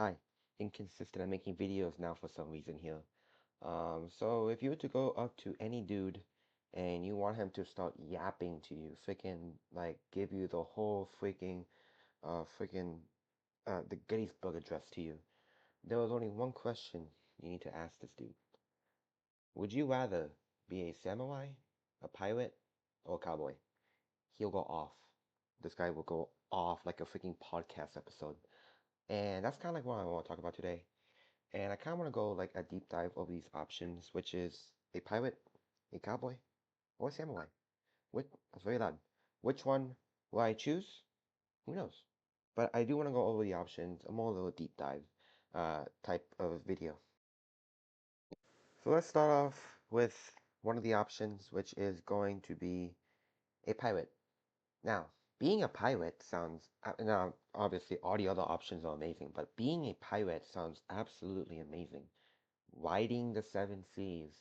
Hi, inconsistent. I'm making videos now for some reason here. So if you were to go up to any dude and you want him to start yapping to you, freaking like give you the whole freaking the Gettysburg Address to you, there was only one question you need to ask this dude. Would you rather be a samurai, a pirate, or a cowboy? He'll go off. This guy will go off like a freaking podcast episode. And that's kind of like what I want to talk about today. And I kind of want to go like a deep dive over these options, which is a pirate, a cowboy, or a samurai. Which, that's very loud. Which one will I choose? Who knows? But I do want to go over the options, a more little deep dive type of video. So let's start off with one of the options, which is going to be a pirate. Now, being a pirate sounds, now obviously all the other options are amazing, but being a pirate sounds absolutely amazing. Riding the seven seas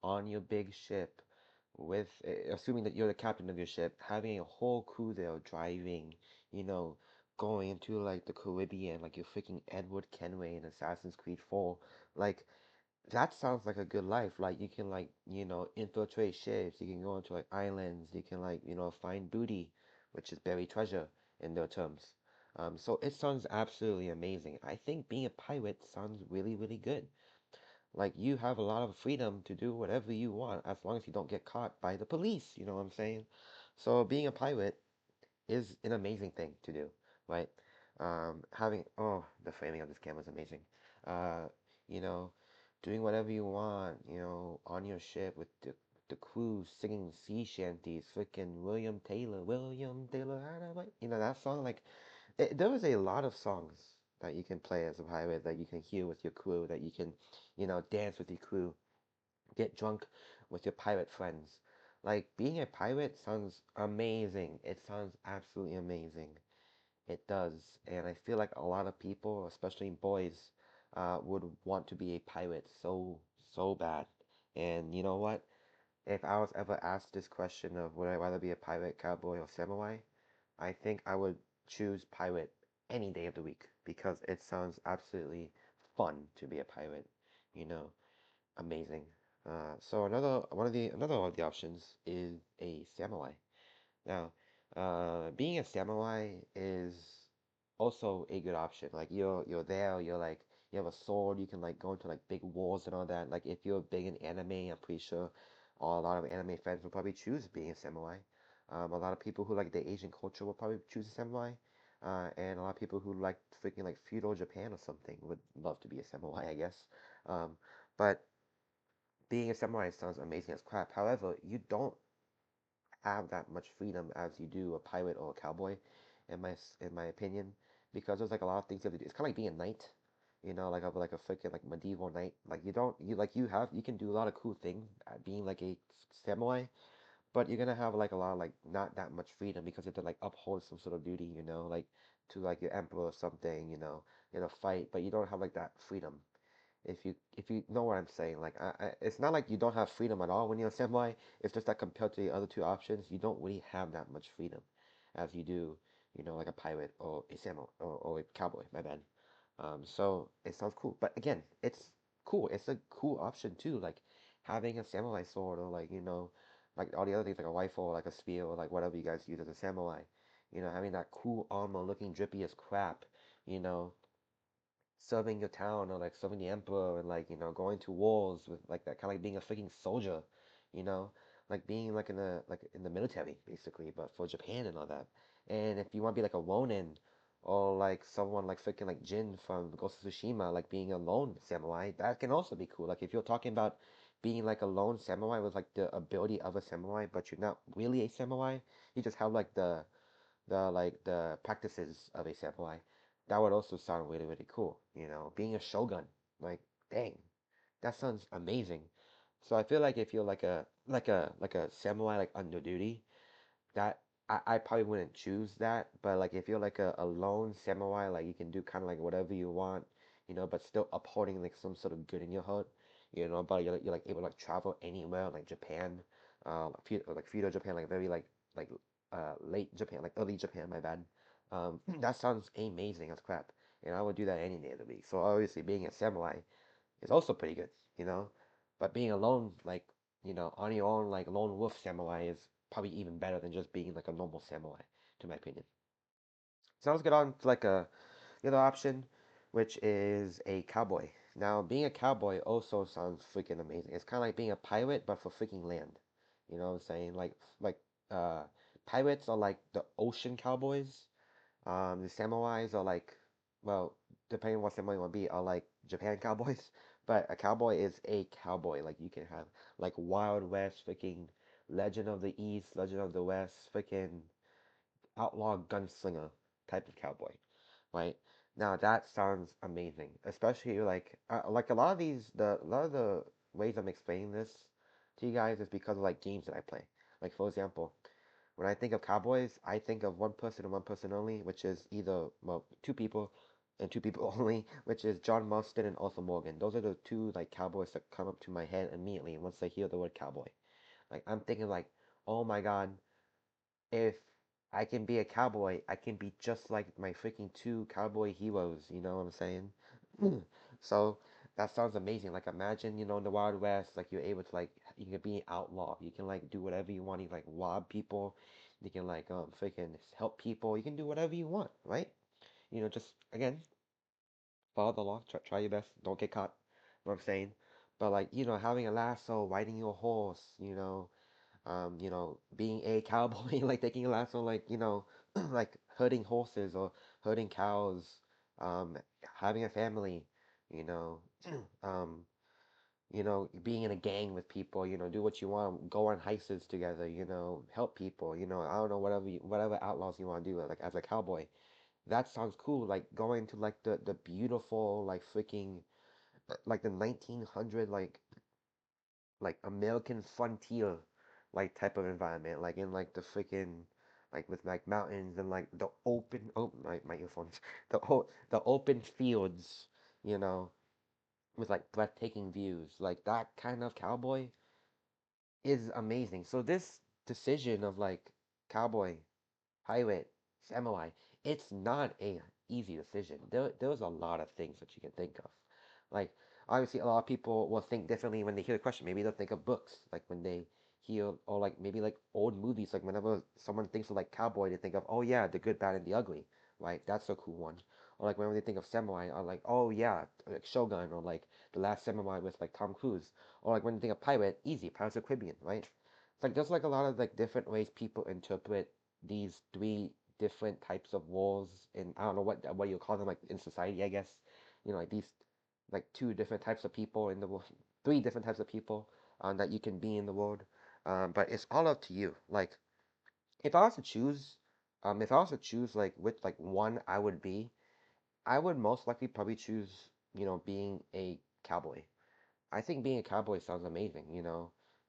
on your big ship with assuming that you're the captain of your ship, having a whole crew there driving, you know, going into like the Caribbean, like you're freaking Edward Kenway in Assassin's Creed 4. Like that sounds like a good life. Like you can like, infiltrate ships, you can go into like islands, you can like, find booty, which is buried treasure in their terms. So it sounds absolutely amazing. I think being a pirate sounds really, really good. Like you have a lot of freedom to do whatever you want as long as you don't get caught by the police, you know what I'm saying? So being a pirate is an amazing thing to do, right? Having the framing of this camera is amazing. Uh, you know, doing whatever you want, on your ship with the crew singing sea shanties, freaking William Taylor, that song. Like, there is a lot of songs that you can play as a pirate that you can hear with your crew, that you can, dance with your crew, get drunk with your pirate friends. Like, being a pirate sounds amazing. It sounds absolutely amazing. It does. And I feel like a lot of people, especially boys, would want to be a pirate so, so bad. And you know what? If I was ever asked this question of would I rather be a pirate, cowboy, or samurai, I think I would choose pirate any day of the week because it sounds absolutely fun to be a pirate, you know, amazing. So another one of the options is a samurai. Now, being a samurai is also a good option. Like you're there, you're like you have a sword, you can like go into like big wars and all that. Like if you're big in anime, I'm pretty sure a lot of anime fans will probably choose being a samurai. A lot of people who like the Asian culture will probably choose a samurai. And a lot of people who like freaking like feudal Japan or something would love to be a samurai, I guess. But being a samurai sounds amazing as crap. However, you don't have that much freedom as you do a pirate or a cowboy, in my opinion, because there's like a lot of things you have to do. It's kind of like being a knight, like a freaking like medieval knight. Like you don't you can do a lot of cool things at being like a samurai, but you're gonna have like a lot of like not that much freedom because you have to like uphold some sort of duty, like to like your emperor or something, fight, but you don't have like that freedom if you know what I'm saying. Like it's not like you don't have freedom at all when you're a samurai. It's just that compared to the other two options, you don't really have that much freedom as you do, like a pirate or a samurai or a cowboy. My bad. So it sounds cool, but again, it's cool. It's a cool option too, like having a samurai sword or like like all the other things like a rifle or like a spear or like whatever you guys use as a samurai. Having that cool armor looking drippy as crap. You know, serving your town or like serving the emperor and like going to wars with like that kind of like being a freaking soldier, you know, like being like in the military basically, but for Japan and all that. And if you want to be like a Ronin or like someone like freaking like Jin from Ghost of Tsushima, like being a lone samurai, that can also be cool. Like if you're talking about being like a lone samurai with like the ability of a samurai, but you're not really a samurai, you just have like the practices of a samurai, that would also sound really, really cool. Being a shogun, like dang, that sounds amazing. So I feel like if you're like a samurai like under duty, that I probably wouldn't choose that. But like if you're like a lone samurai, like you can do kind of like whatever you want, but still upholding like some sort of good in your heart, but you're like able to like travel anywhere, like Japan, like feudal Japan, like very like late Japan, like early Japan, my bad. That sounds amazing as crap. and I would do that any day of the week. So obviously, being a samurai is also pretty good, you know. But being alone, like on your own, like lone wolf samurai is probably even better than just being like a normal samurai, to my opinion. So let's get on to like the other option, which is a cowboy. Now, being a cowboy also sounds freaking amazing. It's kind of like being a pirate, but for freaking land. You know what I'm saying? Like uh, pirates are like the ocean cowboys. The samurais are like, well, depending on what samurai you want to be, are like Japan cowboys. But a cowboy is a cowboy. Like you can have like Wild West, freaking Legend of the East, Legend of the West, freaking outlaw gunslinger type of cowboy, right? Now that sounds amazing, especially like a lot of a lot of the ways I'm explaining this to you guys is because of like games that I play. Like for example, when I think of cowboys, I think of one person and one person only, which is either well two people and two people only, which is John Marston and Arthur Morgan. Those are the two like cowboys that come up to my head immediately once I hear the word cowboy. Like I'm thinking like, oh my God, if I can be a cowboy, I can be just like my freaking two cowboy heroes, you know what I'm saying? So that sounds amazing. Like imagine, in the Wild West, like you're able to like you can be an outlaw. You can like do whatever you want. You can, like rob people. You can like freaking help people. You can do whatever you want, right? Just again, follow the law. Try your best. Don't get caught. What I'm saying. But like, having a lasso, riding your horse, being a cowboy, like taking a lasso, like, like herding horses or herding cows, um, having a family, you know, um, being in a gang with people, do what you want, go on heists together, help people, I don't know, whatever outlaws you want to do, like as a cowboy. That sounds cool, like going to like the beautiful, like freaking, like the 1900, like American frontier like type of environment, like in like the freaking like with like mountains and like the open my earphones the open fields, you know, with like breathtaking views. Like that kind of cowboy is amazing. So this decision of like cowboy, pirate, samurai, it's not a easy decision. There's a lot of things that you can think of. Like obviously a lot of people will think differently when they hear the question. Maybe they'll think of books, like when they hear or like maybe like old movies, like whenever someone thinks of like cowboy, they think of, oh yeah, the good, bad, and the ugly, right? That's a cool one. Or like whenever they think of samurai, are like, oh yeah, like Shogun or like The Last Samurai with like Tom Cruise. Or like when you think of pirate, easy, Pirates of the Caribbean, right? It's like there's like a lot of like different ways people interpret these three different types of wars, and I don't know what you call them, like in society, I guess. Like these like two different types of people in the world, three different types of people that you can be in the world. But it's all up to you. Like if I was to choose, if I was to choose like which like one I would be, I would most likely probably choose, being a cowboy. I think being a cowboy sounds amazing,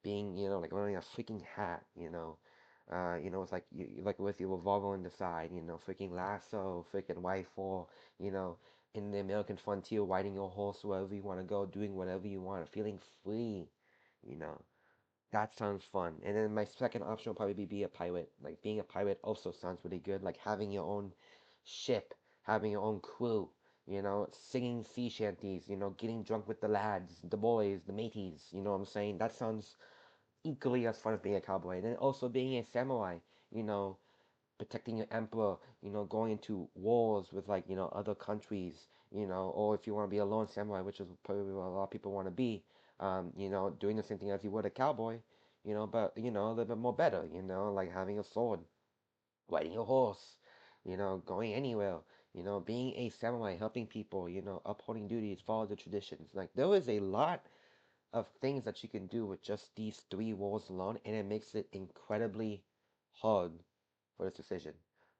being, like wearing a freaking hat, it's like like with your revolver on the side, freaking lasso, freaking rifle, you know, in the American frontier, riding your horse wherever you want to go, doing whatever you want, feeling free, you know. That sounds fun. And then my second option will probably be a pirate. Like being a pirate also sounds really good. Like having your own ship, having your own crew, singing sea shanties, getting drunk with the lads, the boys, the mateys, you know what I'm saying? That sounds equally as fun as being a cowboy. And then also being a samurai, you know, protecting your emperor, going into wars with like, other countries, or if you want to be a lone samurai, which is probably what a lot of people want to be, doing the same thing as you would a cowboy, but a little bit more better, like having a sword, riding a horse, going anywhere, being a samurai, helping people, upholding duties, follow the traditions. Like there is a lot of things that you can do with just these three roles alone, and it makes it incredibly hard for this decision.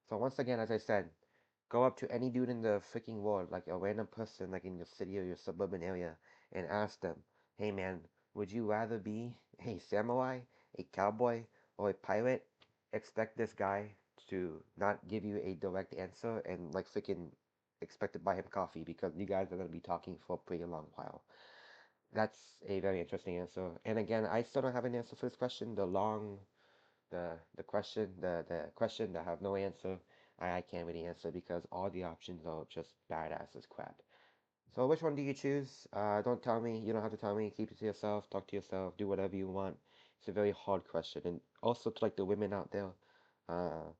So once again, as I said, go up to any dude in the freaking world, like a random person, like in your city or your suburban area, and ask them, "Hey man, would you rather be a samurai, a cowboy, or a pirate?" Expect this guy to not give you a direct answer and like freaking expect to buy him coffee because you guys are gonna be talking for a pretty long while. That's a very interesting answer. And again, I still don't have an answer for this question. The question that have no answer. I can't really answer because all the options are just badass as crap. So which one do you choose? Don't tell me. You don't have to tell me. Keep it to yourself. Talk to yourself. Do whatever you want. It's a very hard question. And also to like the women out there, uh,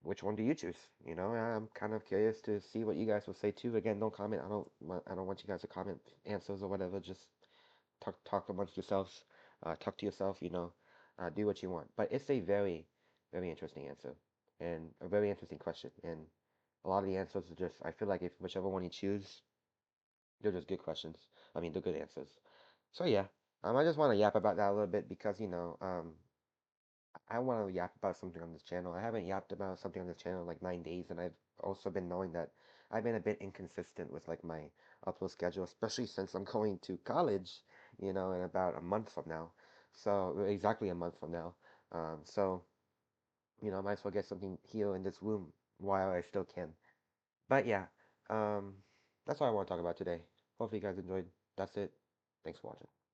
which one do you choose? You know, I'm kind of curious to see what you guys will say too. Again, don't comment. I don't want you guys to comment answers or whatever. Just talk amongst yourselves. Talk to yourself. Do what you want. But it's a very, very interesting answer and a very interesting question. And a lot of the answers are just. I feel like if whichever one you choose, they're just good questions. I mean, they're good answers. So yeah, I just want to yap about that a little bit because I want to yap about something on this channel. I haven't yapped about something on this channel in like 9 days, and I've also been knowing that I've been a bit inconsistent with like my upload schedule, especially since I'm going to college, in about a month from now. So exactly a month from now. So I might as well get something here in this room while I still can. But yeah, um, that's all I want to talk about today. Hopefully you guys enjoyed. That's it. Thanks for watching.